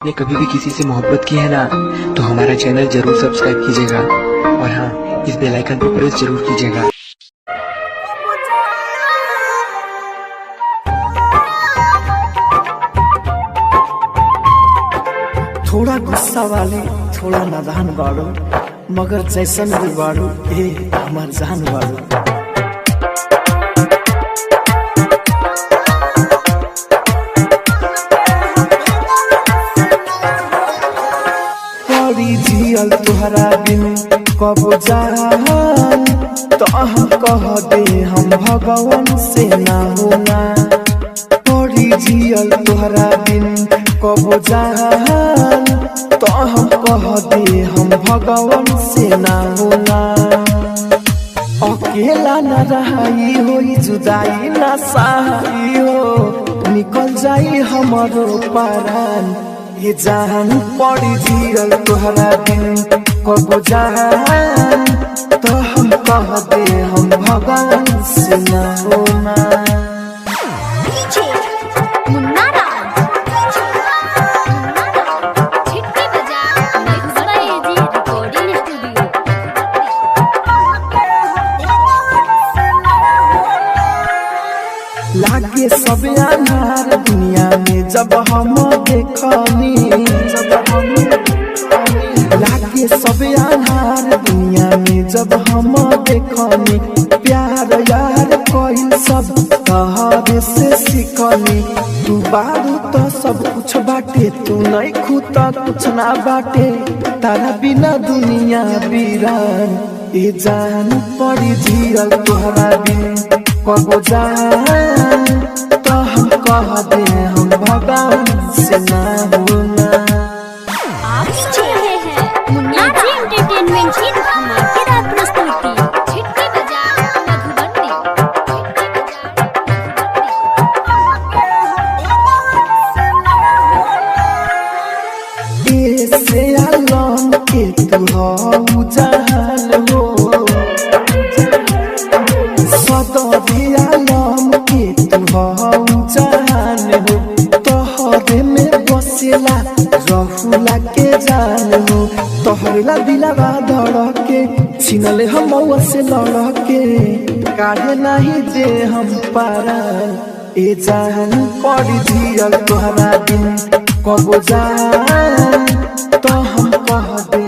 आपने कभी भी किसी से मोहब्बत की है ना, तो हमारा चैनल जरूर सब्सक्राइब कीजिएगा और हाँ, इस बेल आइकन पर प्रेस जरूर कीजिएगा। थोड़ा गुस्सा वाली थोड़ा नादान बाड़ू, मगर जैसन भी बाड़ू ए हमार जान बाड़ू। पड़ी जियल तुहरा बिन कब जान, तो हम कह दे हम भगवान से ना होना। पड़ी जियल तुहरा बिन कब जान, तो हम कह दे हम भगवान से ना होना। अकेला न रहाई होई जुदाई न सहाई हो, निकल जाई हमारो परान ये जान। पड़ी जियल तोहरा बिन कब जान, तो हम कह दे हम भगवान से ना होना। लागे सब अनार दुनिया में जब हम देखनी, लागे सब अनार दुनिया में जब हम देखनी। प्यार यार कोई सब तहरे से सीखनी। तू बारू तो सब कुछ बाटे, तू नहीं खुदा कुछ ना बाटे। तारा बिना दुनिया वीरान ए जान। पड़ी जियल तोहरा बिन कब जान, तो हम कह दे हम भगवान से ना होना। आप सुन रहे हैं मुन्ना जी एंटरटेनमेंट की धमाकेदार प्रस्तुति छिटके बजा मधुबनी। ऐसे आलम के तू हो जान हो, सदरी आलम के तू हो जान हो। तोहरे में बसेला रहुला के जान हो, तोहरेला दिलवा धड़के छीनले हम से लड़के। काहे नहीं दे हम पारा ए जान। पड़ी जियल तोहरा बिन कब जान, तो हम कह दे